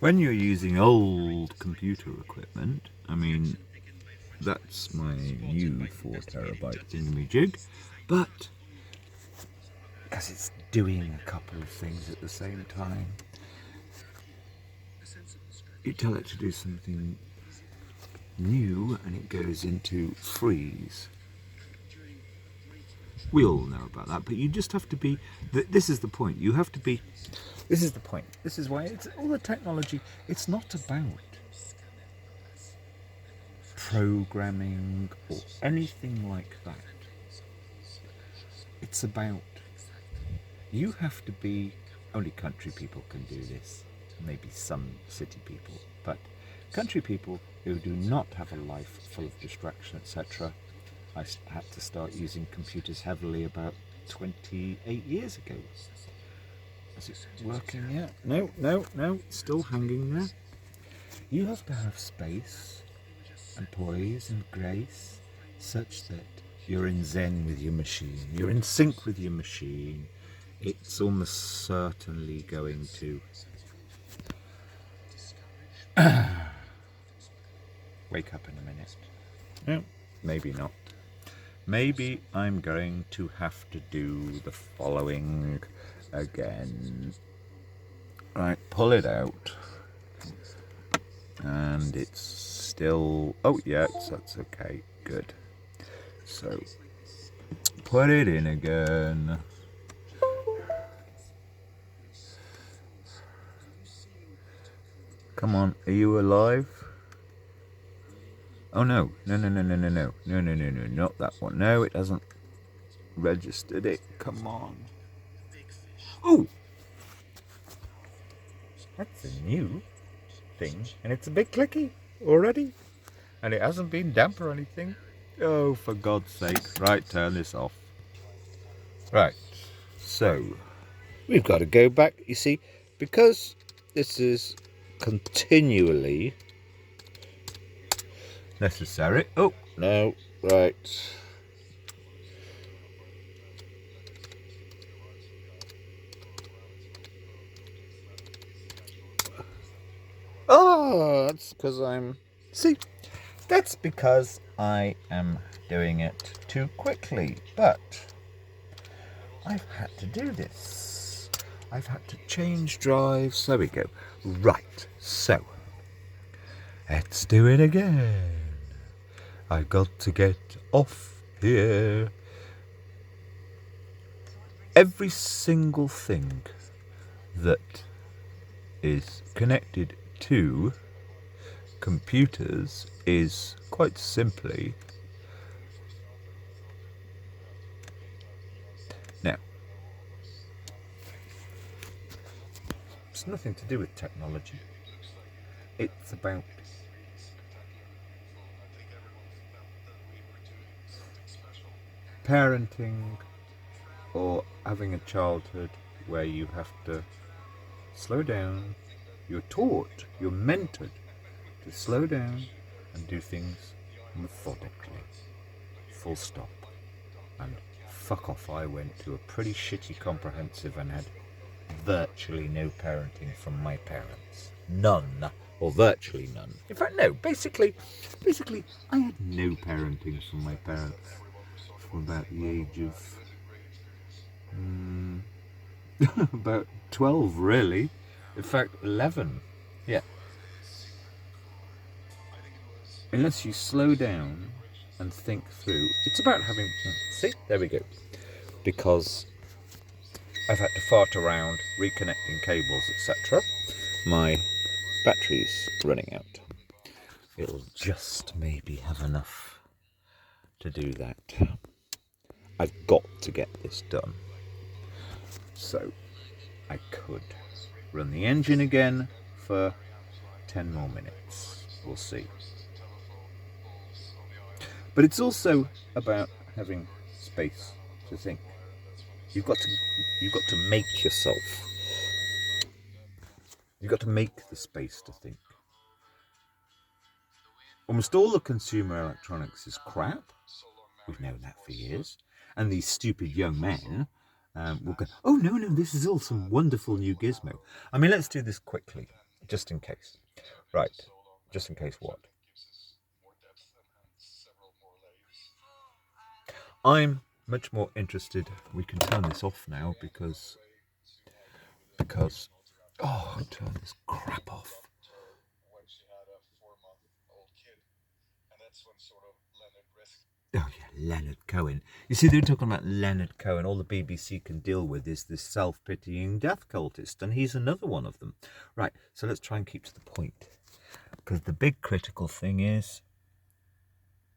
When you're using old computer equipment, I mean, that's my new 4 terabyte thingamajig, but because it's doing a couple of things at the same time, you tell it to do something new and it goes into freeze. We all know about that, but you just have to be, this is the point, you have to be, this is the point, this is why it's all the technology, it's not about programming or anything like that. It's about, you have to be, only country people can do this, maybe some city people, but country people who do not have a life full of distraction, etc. I had to start using computers heavily about 28 years ago. Is it working yet? No, it's still hanging there. You have to have space and poise and grace such that you're in zen with your machine, you're in sync with your machine. It's almost certainly going to wake up in a minute. No, maybe not. Maybe I'm going to have to do the following again. Right, pull it out. And it's still, oh yeah, that's okay, good. So, put it in again. Come on, are you alive? Oh no, no, not that one. No, it hasn't registered it. Come on. Oh! That's a new thing, and it's a bit clicky already. And it hasn't been damp or anything. Oh, for God's sake. Right, turn this off. Right, so we've got to go back, you see, because this is continually necessary. Oh, no, right. Oh, that's because that's because I am doing it too quickly, but I've had to do this. I've had to change drives. There we go. Right, so let's do it again. I've got to get off here. Every single thing that is connected to computers is quite simply, now, it's nothing to do with technology. It's about parenting or having a childhood where you have to slow down. You're taught, you're mentored to slow down and do things methodically. Full stop. And fuck off, I went to a pretty shitty comprehensive and had virtually no parenting from my parents. None. Or virtually none. In fact, no, basically, I had no parenting from my parents from about the age of about 12, really. In fact, 11. Yeah. Unless you slow down and think through, it's about having. See, there we go. Because I've had to fart around, reconnecting cables, etc. My battery's running out. It'll just maybe have enough to do that. I've got to get this done. So I could run the engine again for 10 more minutes. We'll see. But it's also about having space to think. You've got to make yourself. You've got to make the space to think. Almost all the consumer electronics is crap. We've known that for years. And these stupid young men will go, oh, no, this is all some wonderful new gizmo. I mean, let's do this quickly. just in case. Right, just in case what? I'm much more interested. We can turn this off now because turn this crap off. Oh yeah, Leonard Cohen. You see, they're talking about Leonard Cohen. All the BBC can deal with is this self-pitying death cultist, and he's another one of them. Right, so let's try and keep to the point. Because the big critical thing is,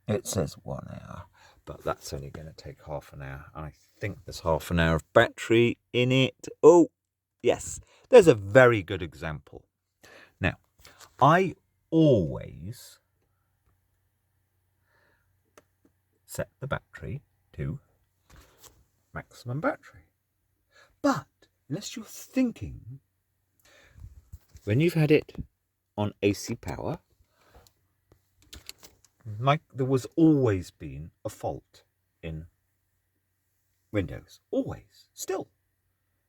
it says 1 hour, but that's only going to take half an hour. I think there's half an hour of battery in it. Oh, yes, there's a very good example. Now, I always set the battery to maximum battery. But unless you're thinking, when you've had it on AC power, there was always been a fault in Windows. Always. Still.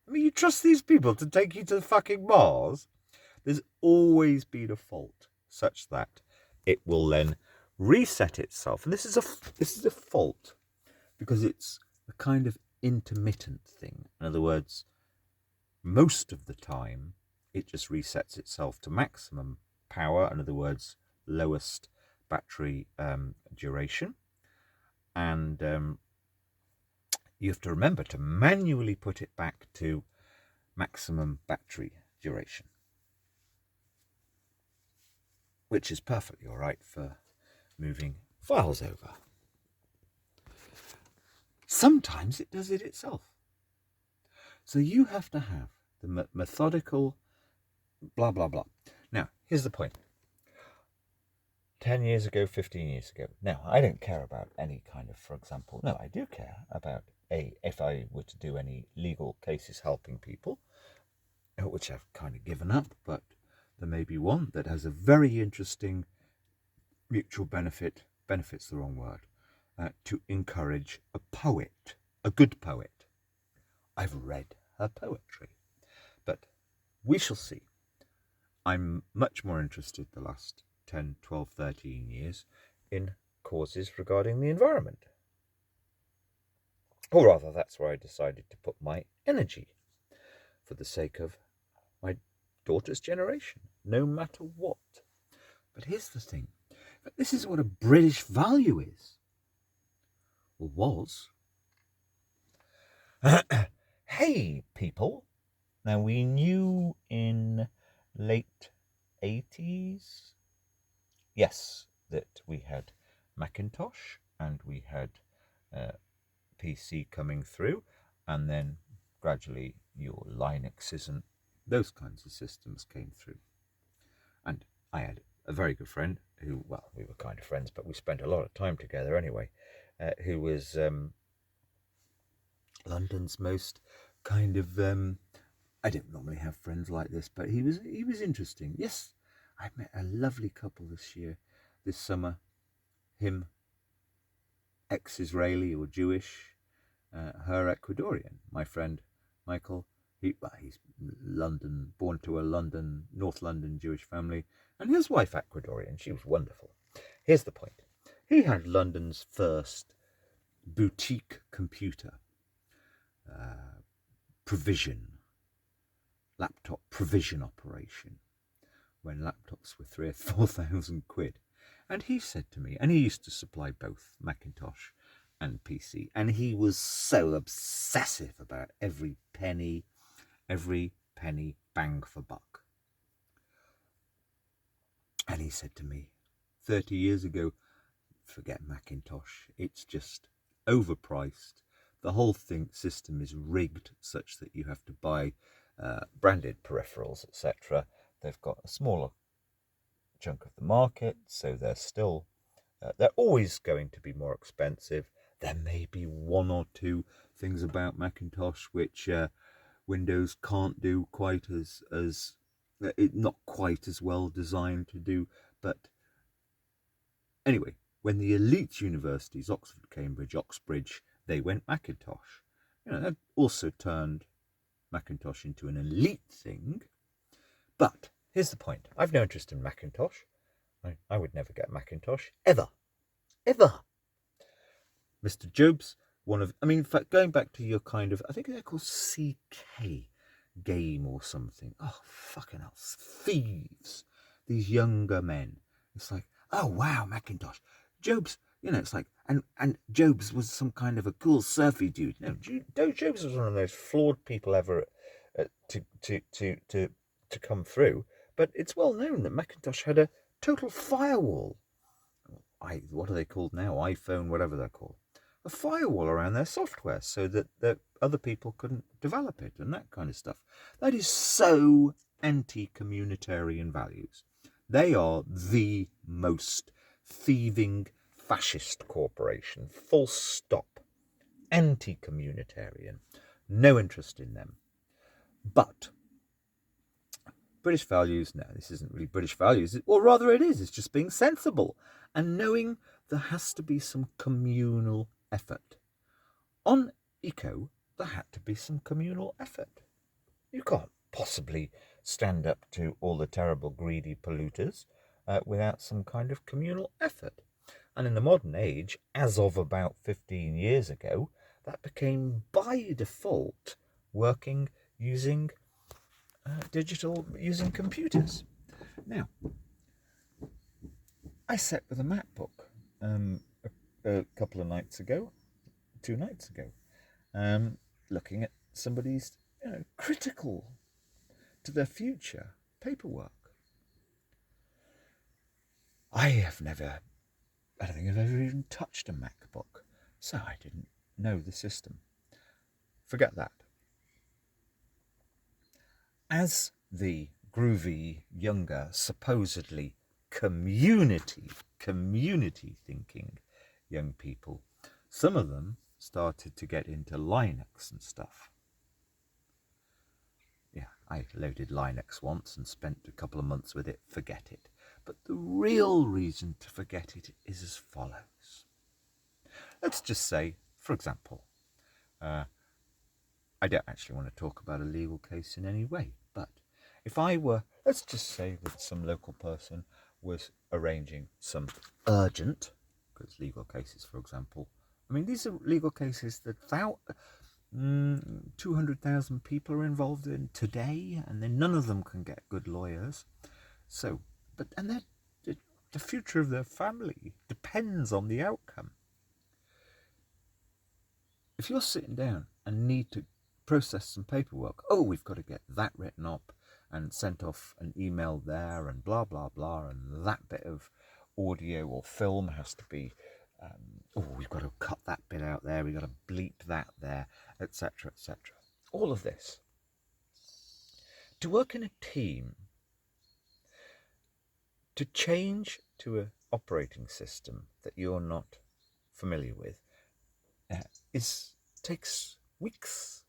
I mean, you trust these people to take you to the fucking Mars? There's always been a fault such that it will then reset itself. And this is a fault because it's a kind of intermittent thing. In other words, most of the time, it just resets itself to maximum power. In other words, lowest battery duration. And you have to remember to manually put it back to maximum battery duration, which is perfectly all right for moving files over. Sometimes it does it itself. So you have to have the methodical blah, blah, blah. Now, here's the point. 10 years ago, 15 years ago. Now, I don't care about any kind of, for example, no, I do care about if I were to do any legal cases helping people, which I've kind of given up, but there may be one that has a very interesting mutual benefit's the wrong word, to encourage a poet, a good poet. I've read her poetry, but we shall see. I'm much more interested the last 10, 12, 13 years in causes regarding the environment. Or rather, that's where I decided to put my energy for the sake of my daughter's generation, no matter what. But here's the thing. This is what a British value is. Or was. Hey, people. Now, we knew in late 80s, yes, that we had Macintosh and we had PC coming through, and then gradually your Linuxes and those kinds of systems came through. And I had a very good friend who, well, we were kind of friends, but we spent a lot of time together anyway, who was London's most kind of, I don't normally have friends like this, but he was interesting. Yes, I met a lovely couple this summer. Him, ex-Israeli or Jewish, her Ecuadorian. My friend Michael, he's London, born to a North London Jewish family, and his wife Ecuadorian. She was wonderful. Here's the point. He had London's first boutique computer laptop provision operation, when laptops were 3,000 or 4,000 quid. And he said to me, and he used to supply both Macintosh and PC, and he was so obsessive about every penny bang for buck. And he said to me, 30 years ago, forget Macintosh, it's just overpriced. The whole system is rigged such that you have to buy branded peripherals, etc. They've got a smaller chunk of the market, so they're always going to be more expensive. There may be one or two things about Macintosh which Windows can't do quite as not quite as well designed to do. But anyway, when the elite universities, Oxford, Cambridge, Oxbridge, they went Macintosh. That also turned Macintosh into an elite thing. But here's the point. I've no interest in Macintosh. I would never get Macintosh. Ever. Mr. Jobs, in fact, going back to your kind of, I think they're called CK game or something. Oh, fucking hell. Thieves. These younger men. It's like, oh, wow, Macintosh. Jobs, it's like, and Jobs was some kind of a cool surfy dude. No, Jobs was one of the most flawed people ever to come through. But it's well known that Macintosh had a total firewall. What are they called now? iPhone, whatever they're called. A firewall around their software so that other people couldn't develop it and that kind of stuff. That is so anti-communitarian values. They are the most thieving fascist corporation, full stop. Anti-communitarian. No interest in them. But British values, no, this isn't really British values. Or rather it is. It's just being sensible and knowing there has to be some communal effort. On eco, there had to be some communal effort. You can't possibly stand up to all the terrible greedy polluters without some kind of communal effort. And in the modern age, as of about 15 years ago, that became by default working using using computers. Now, I sat with a MacBook a couple of nights ago, 2 nights ago, looking at somebody's critical to their future paperwork. I don't think I've ever even touched a MacBook, so I didn't know the system. Forget that. As the groovy, younger, supposedly community thinking young people, some of them started to get into Linux and stuff. Yeah, I loaded Linux once and spent a couple of months with it. Forget it. But the real reason to forget it is as follows. Let's just say, for example, I don't actually want to talk about a legal case in any way, but if I were, let's just say that some local person was arranging some urgent, because legal cases, for example, these are legal cases that 200,000 people are involved in today, and then none of them can get good lawyers. So, the future of their family depends on the outcome. If you're sitting down and need to process some paperwork, we've got to get that written up and sent off an email there and blah, blah, blah, and that bit of audio or film has to be, we've got to cut that bit out there, we've got to bleep that there, etc., etc. All of this. To work in a team, to change to an operating system that you're not familiar with, takes weeks.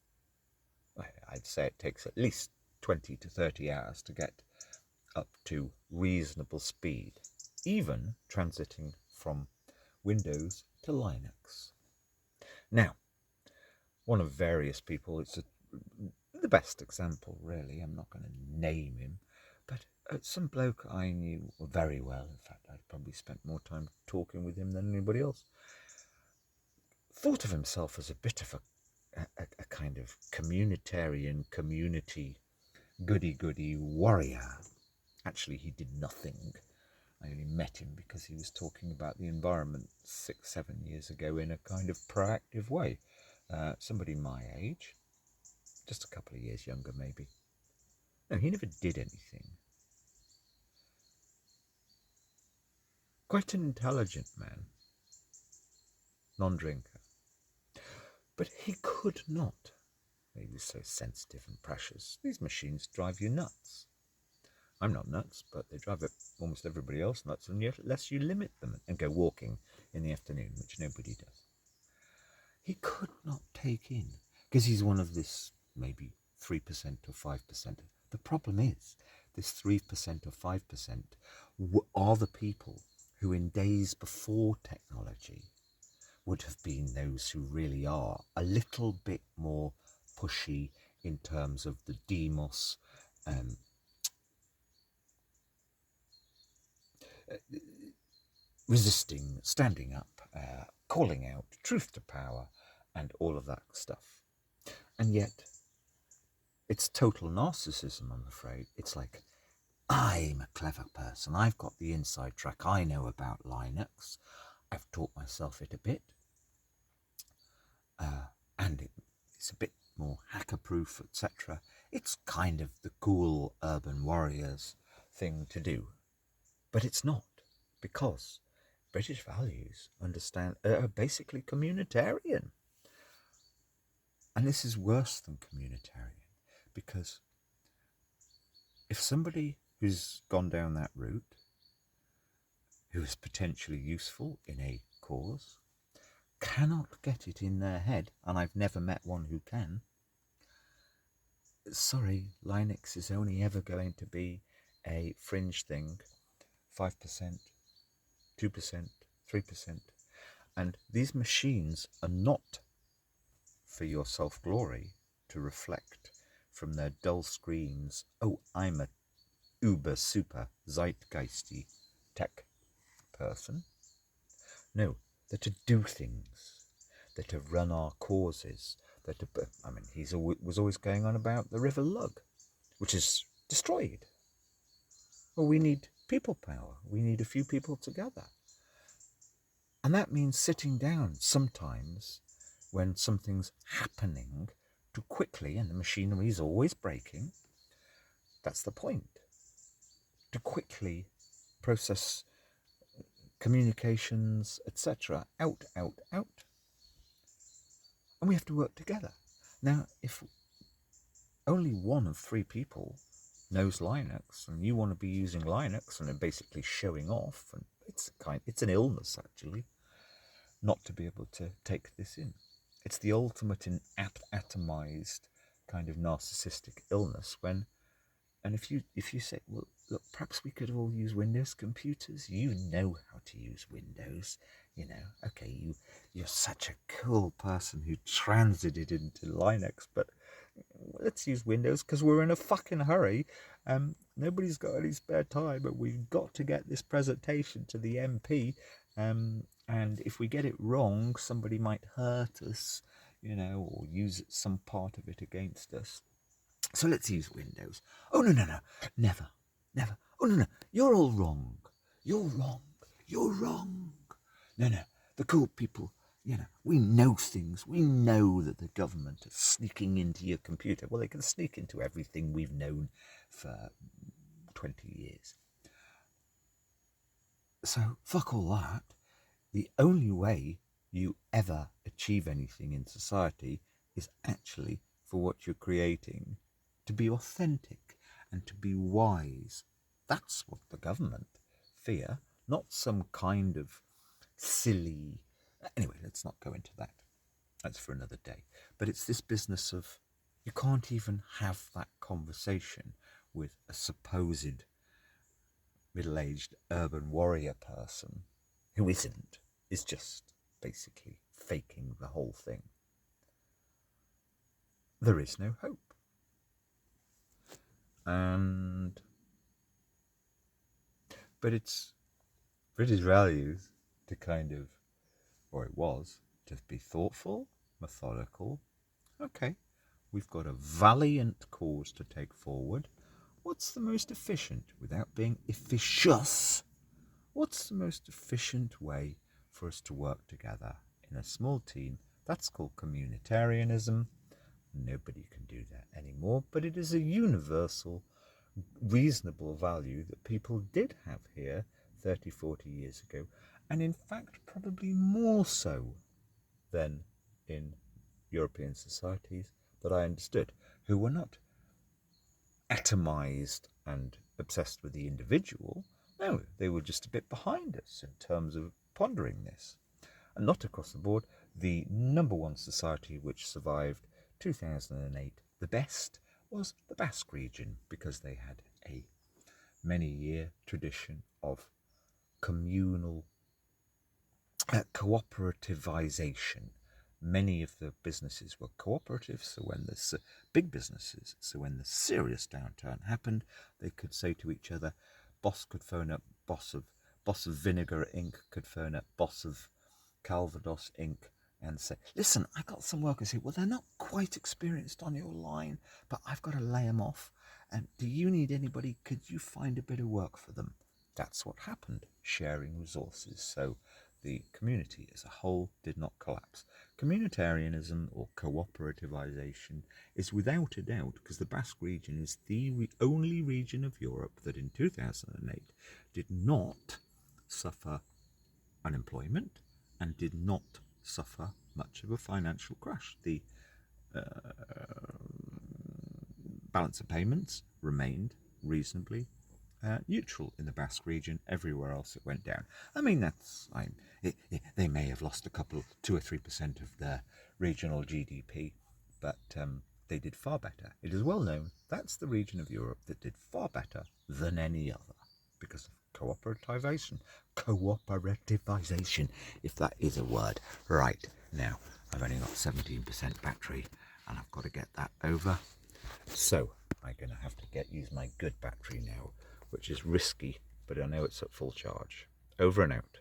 I'd say it takes at least 20 to 30 hours to get up to reasonable speed, even transiting from Windows to Linux. Now, one of various people, it's the best example really, I'm not going to name him, but some bloke I knew very well, in fact I'd probably spent more time talking with him than anybody else, thought of himself as a bit of a kind of communitarian, community goody-goody warrior. Actually, he did nothing. I only met him because he was talking about the environment 6-7 years ago in a kind of proactive way. Somebody my age, just a couple of years younger maybe. No, he never did anything. Quite an intelligent man, non-drinker. But he could not. He was so sensitive and precious. These machines drive you nuts. I'm not nuts, but they drive almost everybody else nuts unless you limit them and go walking in the afternoon, which nobody does. He could not take in, because he's one of this maybe 3% or 5%. The problem is, this 3% or 5% are the people who in days before technology would have been those who really are a little bit more pushy in terms of the demos resisting, standing up, calling out, truth to power, and all of that stuff. And yet, it's total narcissism, I'm afraid. It's like, I'm a clever person. I've got the inside track. I know about Linux. I've taught myself it a bit. And it's a bit more hacker-proof, etc. It's kind of the cool urban warriors thing to do. But it's not, because British values are basically communitarian. And this is worse than communitarian, because if somebody who's gone down that route, who is potentially useful in a cause, cannot get it in their head, and I've never met one who can, sorry, Linux is only ever going to be a fringe thing, 5%, 2%, 3%. And these machines are not for your self-glory to reflect from their dull screens, oh, I'm a uber super zeitgeisty tech person. No, they're to do things. They're to run our causes. They're to, I mean, he was always going on about the River Lug, which is destroyed. Well, we need people power. We need a few people together. And that means sitting down sometimes when something's happening too quickly and the machinery is always breaking. That's the point. To quickly process communications, etc. out. And we have to work together. Now, if only 1 of 3 people knows Linux and you want to be using Linux and are basically showing off, and it's an illness actually, not to be able to take this in. It's the ultimate in atomized kind of narcissistic illness when, and if you say, well, look, perhaps we could all use Windows computers. You know how to use Windows, okay, you're such a cool person who transited into Linux, but let's use Windows because we're in a fucking hurry. Nobody's got any spare time, but we've got to get this presentation to the MP. And if we get it wrong, somebody might hurt us, or use some part of it against us. So let's use Windows. Oh, no, never. Oh, no, you're all wrong. You're wrong. No, the cool people, we know things. We know that the government is sneaking into your computer. Well, they can sneak into everything we've known for 20 years. So, fuck all that. The only way you ever achieve anything in society is actually for what you're creating to be authentic and to be wise. That's what the government fear, not some kind of silly... Anyway, let's not go into that. That's for another day. But it's this business of you can't even have that conversation with a supposed middle-aged urban warrior person who isn't, is just basically faking the whole thing. There is no hope. But it's British values to kind of, or it was, to be thoughtful, methodical. Okay, we've got a valiant cause to take forward. What's the most efficient, without being officious, what's the most efficient way for us to work together in a small team? That's called communitarianism. Nobody can do that anymore, but it is a universal, reasonable value that people did have here 30, 40 years ago, and in fact probably more so than in European societies that I understood, who were not atomized and obsessed with the individual. No, they were just a bit behind us in terms of pondering this. And not across the board. The number one society which survived 2008 the best was the Basque region, because they had a many-year tradition of communal cooperativization. Many of the businesses were cooperative, so when the big businesses, so when the serious downturn happened, they could say to each other, boss could phone up boss of boss of Vinegar Inc. could phone up boss of Calvados Inc. and say, listen, I got some workers here. Well, they're not quite experienced on your line, but I've got to lay them off. And do you need anybody? Could you find a bit of work for them? That's what happened, sharing resources. So the community as a whole did not collapse. Communitarianism or cooperativization is without a doubt, because the Basque region is the only region of Europe that in 2008 did not suffer unemployment and did not suffer much of a financial crash. The balance of payments remained reasonably neutral in the Basque region. Everywhere else it went down. I mean, they may have lost a couple, 2 or 3% of their regional GDP, but they did far better. It is well known that's the region of Europe that did far better than any other because of cooperativization, if that is a word. Right, now I've only got 17% battery and I've got to get that over. So I'm going to have to use my good battery now, which is risky, but I know it's at full charge. Over and out.